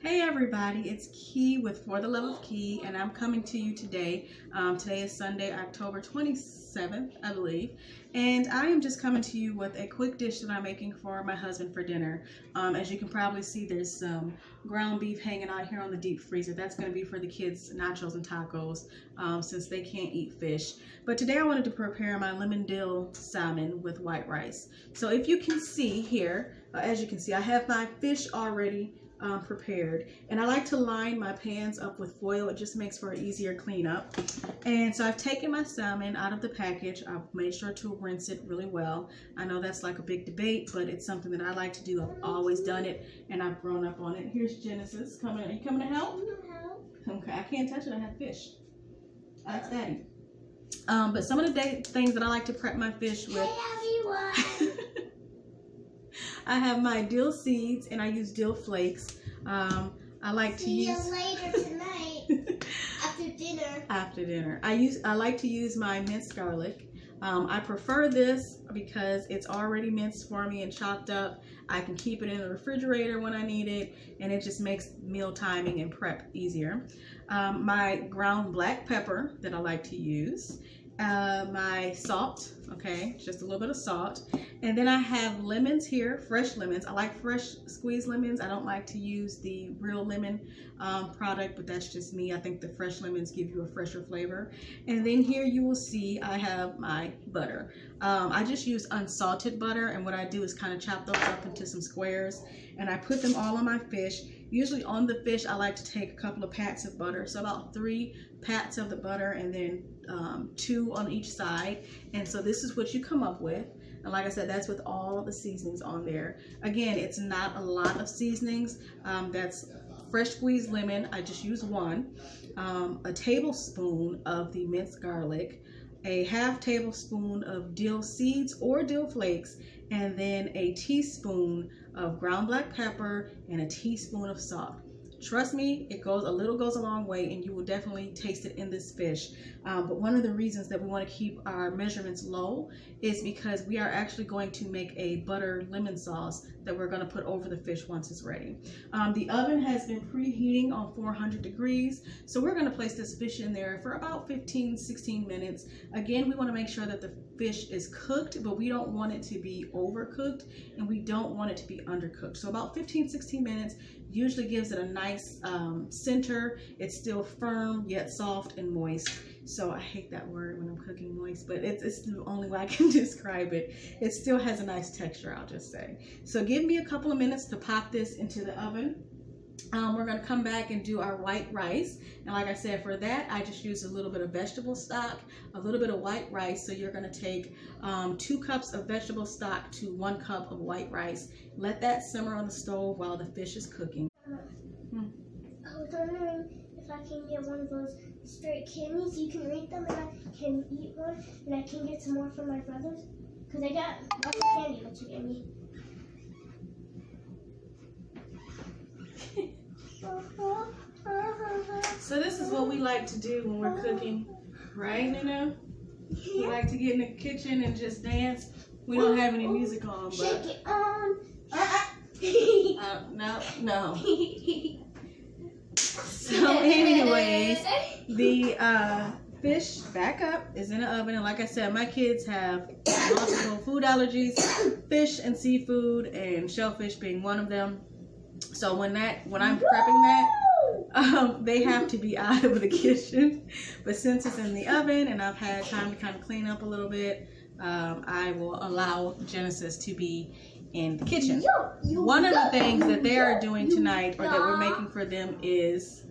Hey everybody, it's Key with For the Love of Key, and I'm coming to you today. Today is Sunday, October 27th, I believe, and I am just coming to you with a quick dish that I'm making for my husband for dinner. As you can probably see, there's some ground beef hanging out here on the deep freezer. That's going to be for the kids' nachos and tacos, since they can't eat fish. But today I wanted to prepare my lemon dill salmon with white rice. So if you can see here, as you can see, I have my fish already prepared, and I like to line my pans up with foil. It just makes for an easier cleanup. And so I've taken my salmon out of the package. I've made sure to rinse it really well. I know that's like a big debate, but it's something that I like to do. I've always done it, and I've grown up on it. Here's Genesis coming. Are you coming to help? Okay, I can't touch it. I have fish. That's Daddy. But some of the things that I like to prep my fish with. Hey everyone! I have my dill seeds, and I use dill flakes. I like to use. See you later tonight after dinner. After dinner, I like to use my minced garlic. I prefer this because it's already minced for me and chopped up. I can keep it in the refrigerator when I need it, and it just makes meal timing and prep easier. My ground black pepper that I like to use. My salt, okay, just a little bit of salt, and then I have lemons here, fresh lemons. I like fresh squeezed lemons. I don't like to use the real lemon product, but that's just me. I think the fresh lemons give you a fresher flavor. And then here you will see I have my butter. I just use unsalted butter, and what I do is kind of chop those up into some squares, and I put them all on my fish. Usually on the fish, I like to take a couple of pats of butter, so about 3 pats of the butter, and then 2 on each side. And so this is what you come up with. And like I said, that's with all the seasonings on there. Again, it's not a lot of seasonings. That's fresh squeezed lemon. I just use 1. A tablespoon of the minced garlic, a ½ tablespoon of dill seeds or dill flakes, and then a teaspoon of ground black pepper and a teaspoon of salt. Trust me, a little goes a long way, and you will definitely taste it in this fish. But one of the reasons that we want to keep our measurements low is because we are actually going to make a butter lemon sauce that we're going to put over the fish once it's ready. The oven has been preheating on 400 degrees, so we're going to place this fish in there for about 15-16 minutes. Again, we want to make sure that the fish is cooked, but we don't want it to be overcooked, and we don't want it to be undercooked. So about 15-16 minutes usually gives it a nice center. It's still firm yet soft and moist. So I hate that word when I'm cooking moist, but it's the only way I can describe it. It still has a nice texture, I'll just say. So give me a couple of minutes to pop this into the oven. We're going to come back and do our white rice. And like I said, for that, I just use a little bit of vegetable stock, a little bit of white rice. So you're going to take 2 cups of vegetable stock to 1 cup of white rice. Let that simmer on the stove while the fish is cooking. I was wondering if I can get one of those straight candies. You can rate them, and I can eat one, and I can get some more from my brothers. Because I got lots of candy that you gave me. So this is what we like to do when we're cooking, right, Nunu? We like to get in the kitchen and just dance. We don't have any music on, Shake but it on. no. So anyways, the fish back up is in the oven, and like I said, my kids have multiple food allergies, fish and seafood, and shellfish being one of them. So when I'm prepping that, they have to be out of the kitchen. But since it's in the oven and I've had time to kind of clean up a little bit, I will allow Genesis to be in the kitchen. One of the things that they are doing tonight, or that we're making for them, is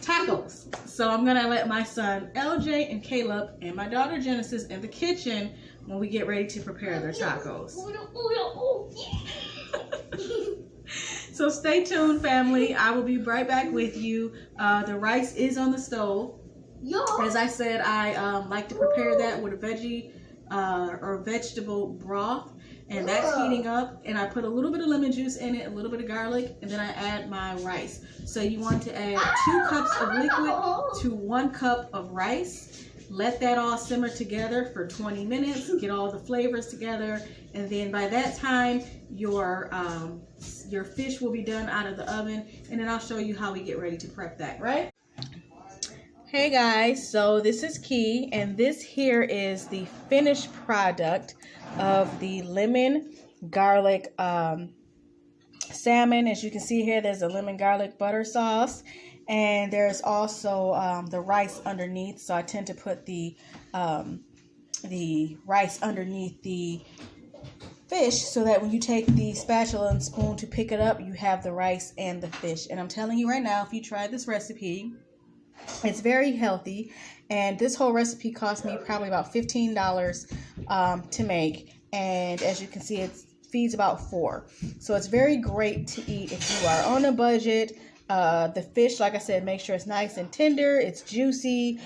tacos. So I'm gonna let my son LJ and Caleb and my daughter Genesis in the kitchen when we get ready to prepare their tacos. So stay tuned, family. I will be right back with you. The rice is on the stove. As I said, I like to prepare that with a veggie or vegetable broth, and that's heating up, and I put a little bit of lemon juice in it, a little bit of garlic, and then I add my rice. So you want to add 2 cups of liquid to 1 cup of rice. Let that all simmer together for 20 minutes, get all the flavors together, and then by that time, your fish will be done out of the oven, and then I'll show you how we get ready to prep that, right? Hey guys, so this is Key, and this here is the finished product of the lemon garlic salmon. As you can see here, there's a lemon garlic butter sauce, and there's also the rice underneath. So I tend to put the rice underneath the fish so that when you take the spatula and spoon to pick it up, you have the rice and the fish. And I'm telling you right now, if you try this recipe, it's very healthy, and this whole recipe cost me probably about $15 to make, and as you can see, it feeds about 4. So it's very great to eat if you are on a budget. The fish, like I said, make sure it's nice and tender, it's juicy,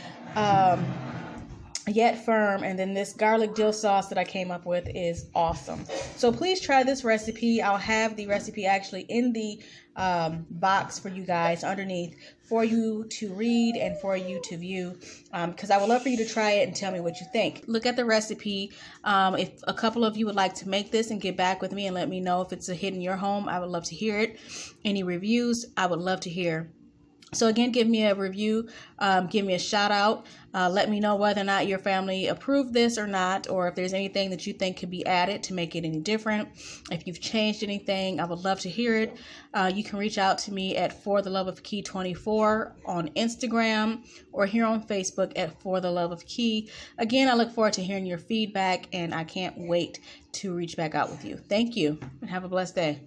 yet firm, and then this garlic dill sauce that I came up with is awesome. So please try this recipe. I'll have the recipe actually in the box for you guys underneath for you to read and for you to view, because I would love for you to try it and tell me what you think. Look at the recipe. If a couple of you would like to make this and get back with me and let me know if it's a hit in your home, I would love to hear it. Any reviews, I would love to hear. So again, give me a review, give me a shout out, let me know whether or not your family approved this or not, or if there's anything that you think could be added to make it any different. If you've changed anything, I would love to hear it. You can reach out to me at For the Love of Key 24 on Instagram, or here on Facebook at For the Love of Key. Again, I look forward to hearing your feedback, and I can't wait to reach back out with you. Thank you, and have a blessed day.